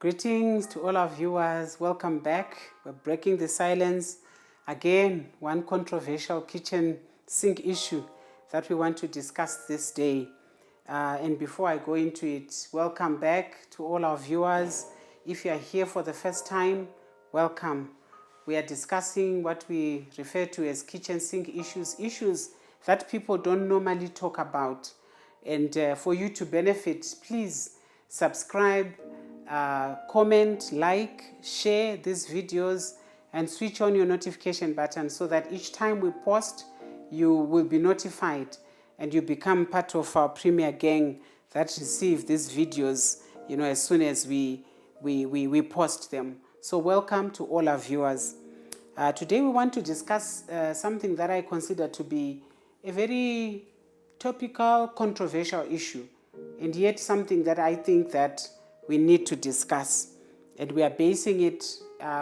Greetings to all our viewers. Welcome back. We're breaking the silence. Again, one controversial kitchen sink issue that we want to discuss this day. And before I go into it, welcome back to all our viewers. If you are here for the first time, welcome. We are discussing what we refer to as kitchen sink issues that people don't normally talk about. And for you to benefit, please subscribe, comment, like, share these videos, and switch on your notification button so that each time we post, you will be notified and you become part of our premier gang that receive these videos, as soon as we post them. So welcome to all our viewers. Today we want to discuss something that I consider to be a very topical, controversial issue, and yet something that I think that we need to discuss. And we are basing it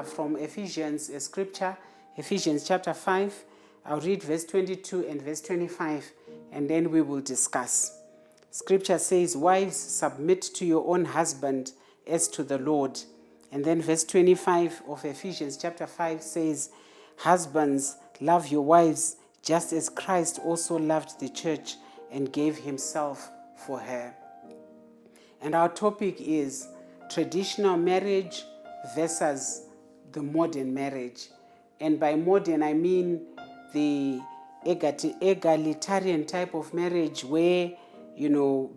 from Ephesians, a scripture, Ephesians chapter 5. I'll read verse 22 and verse 25, and then we will discuss. Scripture says, "Wives, submit to your own husband as to the Lord." And then verse 25 of Ephesians chapter 5 says, "Husbands, love your wives, just as Christ also loved the church and gave himself for her." And our topic is traditional marriage versus the modern marriage. And by modern, I mean the egalitarian type of marriage where,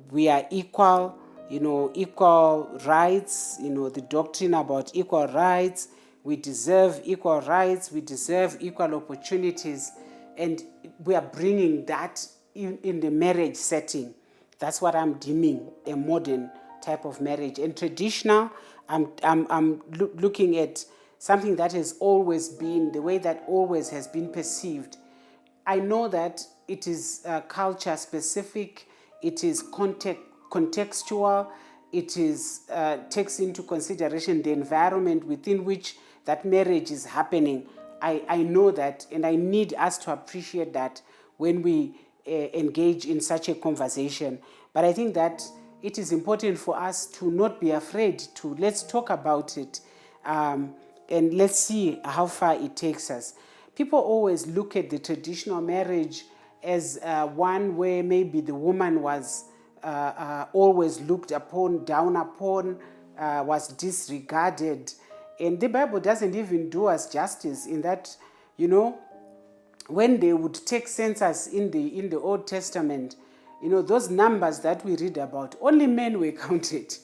we are equal, equal rights, the doctrine about equal rights. We deserve equal rights. We deserve equal opportunities. And we are bringing that in the marriage setting. That's what I'm deeming a modern type of marriage. And traditional, I'm looking at something that has always been, the way that always has been perceived. I know that it is culture specific, it is contextual, it is takes into consideration the environment within which that marriage is happening. I know that, and I need us to appreciate that when we engage in such a conversation. But I think that it is important for us to not be afraid to let's talk about it, and let's see how far it takes us. People always look at the traditional marriage as one where maybe the woman was always looked upon, down upon, was disregarded. And the Bible doesn't even do us justice in that, when they would take census in the Old Testament, those numbers that we read about, only men were counted.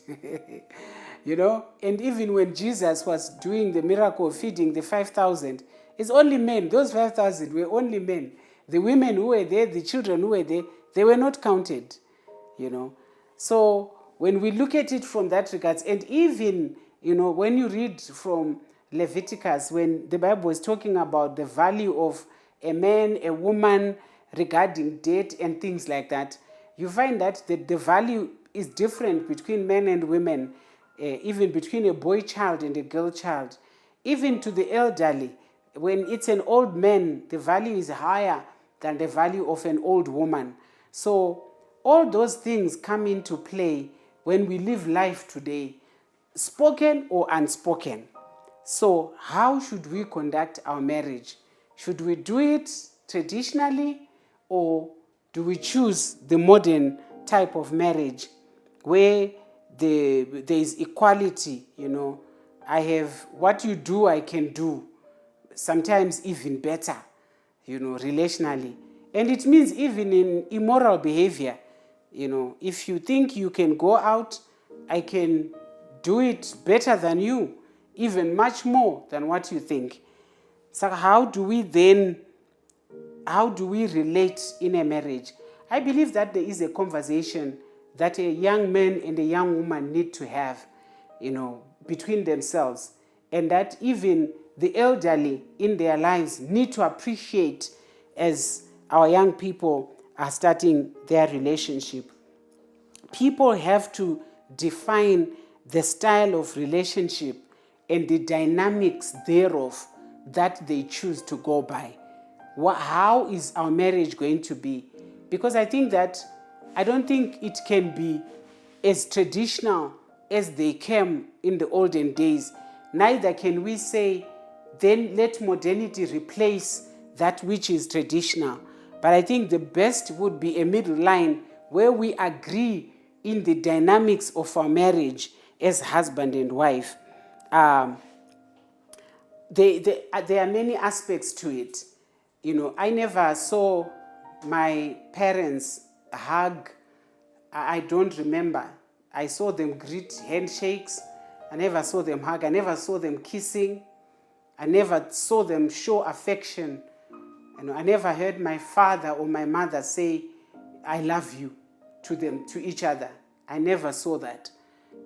And even when Jesus was doing the miracle of feeding the 5,000, it's only men. Those 5,000 were only men. The women who were there, the children who were there, they were not counted. So when we look at it from that regards, and even, when you read from Leviticus, when the Bible is talking about the value of a man, a woman, regarding debt and things like that, you find that the value is different between men and women, even between a boy child and a girl child, even to the elderly. When it's an old man, the value is higher than the value of an old woman. So all those things come into play when we live life today, spoken or unspoken. So how should we conduct our marriage? Should we do it traditionally, or do we choose the modern type of marriage where there is equality? I have what you do, I can do, sometimes even better, relationally. And it means even in immoral behavior, if you think you can go out, I can do it better than you, even much more than what you think. So how do we relate in a marriage? I believe that there is a conversation that a young man and a young woman need to have, between themselves, and that even the elderly in their lives need to appreciate as our young people are starting their relationship. People have to define the style of relationship and the dynamics thereof that they choose to go by. How is our marriage going to be? Because I don't think it can be as traditional as they came in the olden days, neither can we say, then let modernity replace that which is traditional. But I think the best would be a middle line where we agree in the dynamics of our marriage as husband and wife. There are many aspects to it. I never saw my parents hug. I don't remember. I saw them greet handshakes. I never saw them hug. I never saw them kissing. I never saw them show affection. I never heard my father or my mother say, I love you to them, to each other. I never saw that.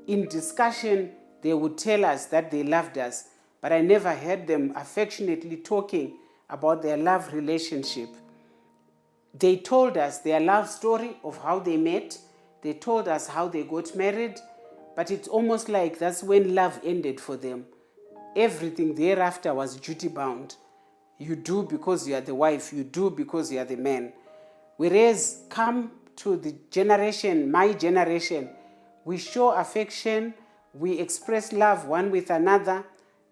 In discussion, they would tell us that they loved us, but I never heard them affectionately talking about their love relationship. They told us their love story of how they met. They told us how they got married, but it's almost like that's when love ended for them. Everything thereafter was duty bound. You do because you are the wife. You do because you are the man. Whereas come to the generation, my generation, we show affection, we express love one with another,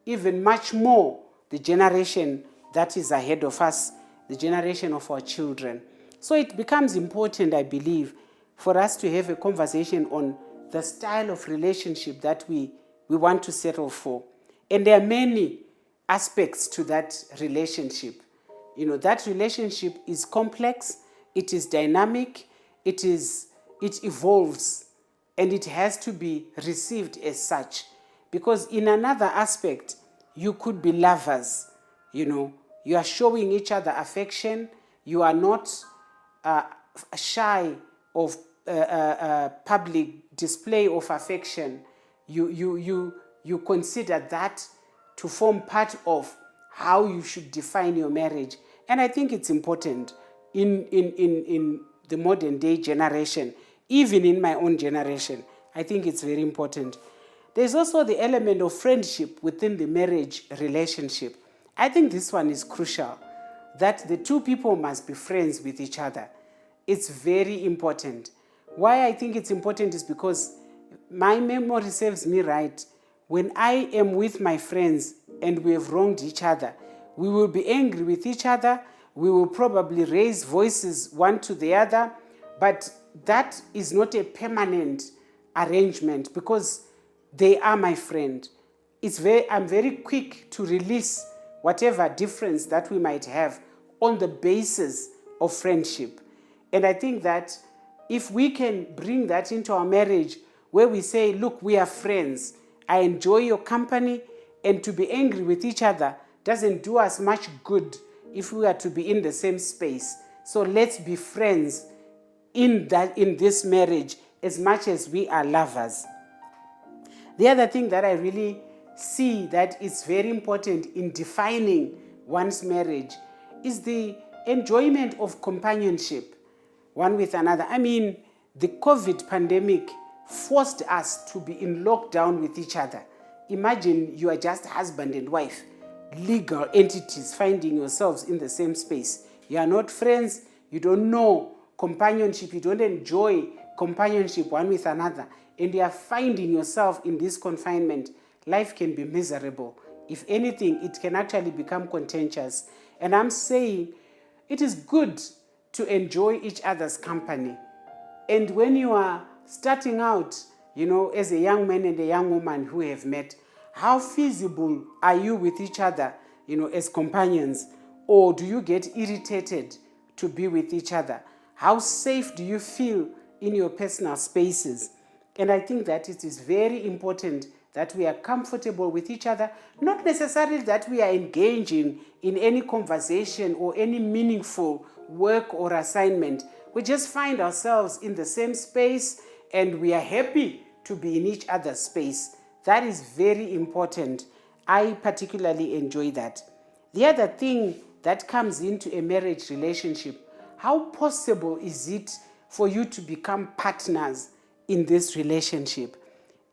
even much more the generation that is ahead of us, the generation of our children. So it becomes important, I believe, for us to have a conversation on the style of relationship that we want to settle for. And there are many aspects to that relationship. That relationship is complex, it is dynamic, it evolves, and it has to be received as such. Because in another aspect, you could be lovers. You are showing each other affection. You are not shy of public display of affection. You consider that to form part of how you should define your marriage. And I think it's important in the modern day generation, even in my own generation. I think it's very important. There's also the element of friendship within the marriage relationship. I think this one is crucial, that the two people must be friends with each other. It's very important. Why I think it's important is because my memory serves me right. When I am with my friends and we have wronged each other, we will be angry with each other. We will probably raise voices one to the other, but that is not a permanent arrangement because they are my friend. I'm very quick to release whatever difference that we might have on the basis of friendship. And I think that if we can bring that into our marriage where we say, look, we are friends, I enjoy your company, and to be angry with each other doesn't do us much good if we are to be in the same space. So let's be friends in this marriage as much as we are lovers. The other thing that I really see that is very important in defining one's marriage is the enjoyment of companionship one with another. I mean, the COVID pandemic forced us to be in lockdown with each other. Imagine you are just husband and wife, legal entities finding yourselves in the same space. You are not friends, you don't know companionship, you don't enjoy companionship one with another, and you are finding yourself in this confinement. Life can be miserable. If anything, it can actually become contentious. And I'm saying it is good to enjoy each other's company. And when you are starting out, as a young man and a young woman who have met, how feasible are you with each other, as companions? Or do you get irritated to be with each other? How safe do you feel in your personal spaces? And I think that it is very important that we are comfortable with each other, not necessarily that we are engaging in any conversation or any meaningful work or assignment. We just find ourselves in the same space and we are happy to be in each other's space. That is very important. I particularly enjoy that. The other thing that comes into a marriage relationship, how possible is it for you to become partners in this relationship?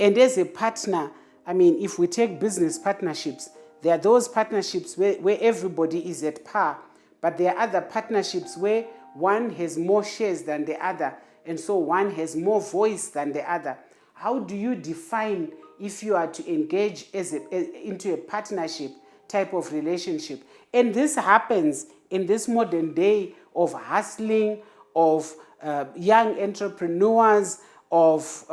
And as a partner, I mean, if we take business partnerships, there are those partnerships where everybody is at par, but there are other partnerships where one has more shares than the other, and so one has more voice than the other. How do you define if you are to engage into a partnership type of relationship? And this happens in this modern day of hustling, of young entrepreneurs, of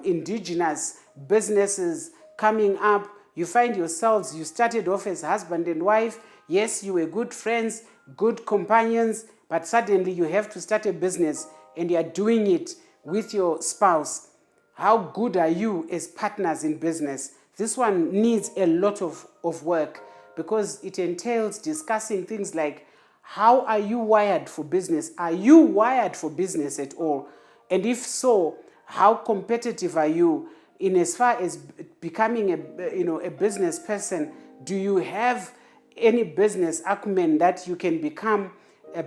indigenous businesses coming up. You find yourselves, you started off as husband and wife. Yes, you were good friends, good companions, but suddenly you have to start a business and you are doing it with your spouse. How good are you as partners in business? This one needs a lot of work, because it entails discussing things like, how are you wired for business? Are you wired for business at all? And if so, how competitive are you in as far as becoming a business person? Do you have any business acumen that you can become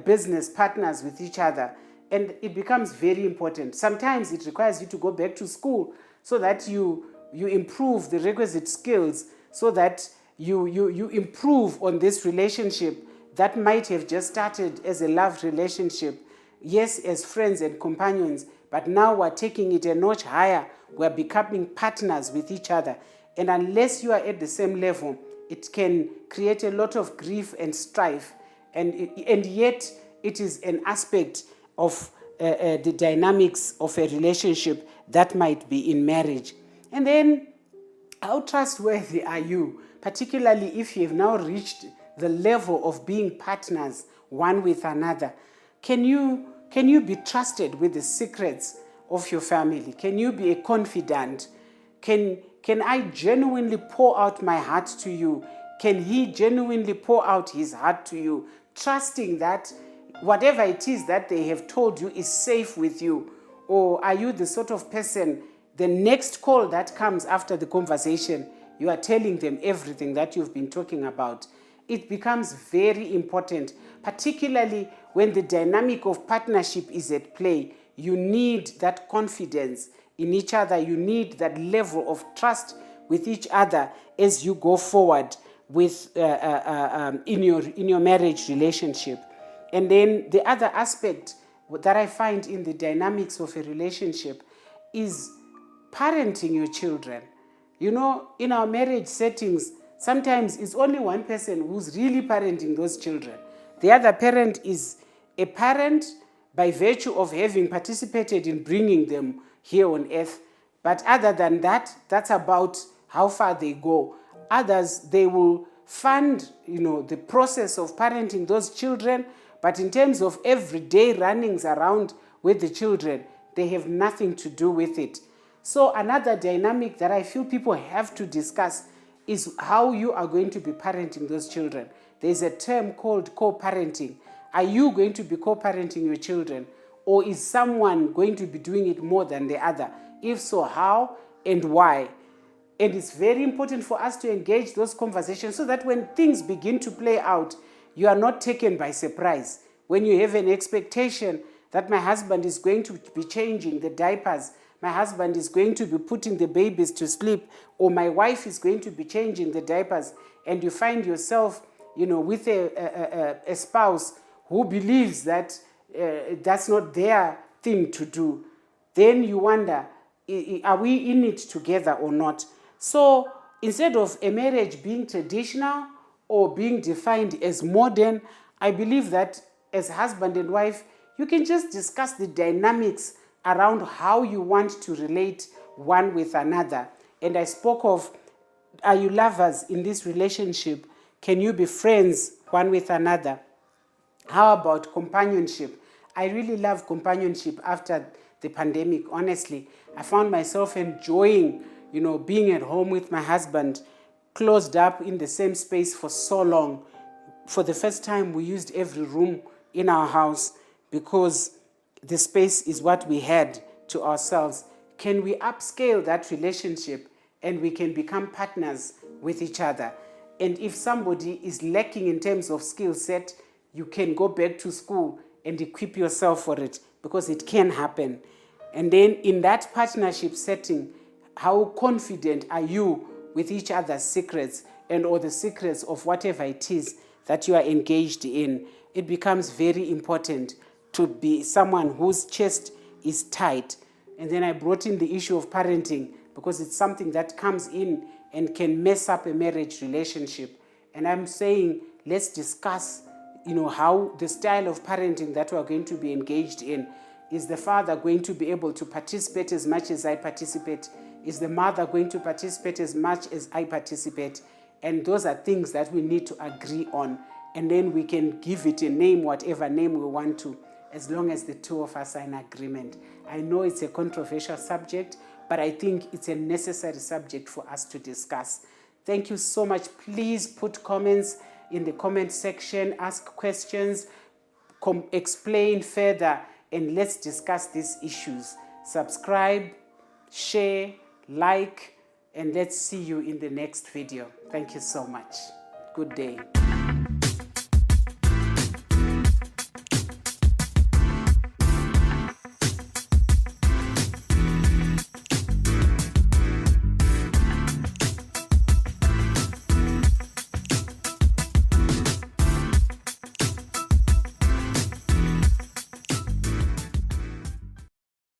business partners with each other? And it becomes very important. Sometimes it requires you to go back to school so that you improve the requisite skills, so that you improve on this relationship that might have just started as a love relationship, yes, as friends and companions, but now we're taking it a notch higher. We're becoming partners with each other. And unless you are at the same level, it can create a lot of grief and strife. And yet it is an aspect of the dynamics of a relationship that might be in marriage. And then, how trustworthy are you, particularly if you have now reached the level of being partners one with another? Can you be trusted with the secrets of your family? Can you be a confidant? Can I genuinely pour out my heart to you? Can he genuinely pour out his heart to you, trusting that whatever it is that they have told you is safe with you? Or are you the sort of person, the next call that comes after the conversation, you are telling them everything that you've been talking about? It becomes very important, particularly when the dynamic of partnership is at play. You need that confidence in each other. You need that level of trust with each other as you go forward with in your marriage relationship. And then the other aspect that I find in the dynamics of a relationship is parenting your children. You know, in our marriage settings, sometimes it's only one person who's really parenting those children. The other parent is a parent by virtue of having participated in bringing them here on earth. But other than that, that's about how far they go. Others, they will fund, the process of parenting those children, but in terms of everyday runnings around with the children, they have nothing to do with it. So another dynamic that I feel people have to discuss is how you are going to be parenting those children. There's a term called co-parenting. Are you going to be co-parenting your children, or is someone going to be doing it more than the other? If so, how and why? And it's very important for us to engage those conversations so that when things begin to play out, you are not taken by surprise. When you have an expectation that my husband is going to be changing the diapers, my husband is going to be putting the babies to sleep, or my wife is going to be changing the diapers, and you find yourself, with a spouse who believes that that's not their thing to do, then you wonder, are we in it together or not? So instead of a marriage being traditional or being defined as modern, I believe that as husband and wife, you can just discuss the dynamics around how you want to relate one with another. And I spoke of, are you lovers in this relationship? Can you be friends one with another? How about companionship? I really love companionship after the pandemic, honestly. I found myself enjoying, being at home with my husband, closed up in the same space for so long. For the first time, we used every room in our house because the space is what we had to ourselves. Can we upscale that relationship and we can become partners with each other? And if somebody is lacking in terms of skill set, you can go back to school and equip yourself for it, because it can happen. And then in that partnership setting, how confident are you with each other's secrets or the secrets of whatever it is that you are engaged in? It becomes very important to be someone whose chest is tight. And then I brought in the issue of parenting because it's something that comes in and can mess up a marriage relationship. And I'm saying, let's discuss, how the style of parenting that we're going to be engaged in. Is the father going to be able to participate as much as I participate? Is the mother going to participate as much as I participate? And those are things that we need to agree on. And then we can give it a name, whatever name we want to, as long as the two of us are in agreement. I know it's a controversial subject, but I think it's a necessary subject for us to discuss. Thank you so much. Please put comments in the comment section, ask questions, explain further, and let's discuss these issues. Subscribe, share, like, and let's see you in the next video. Thank you so much. Good day.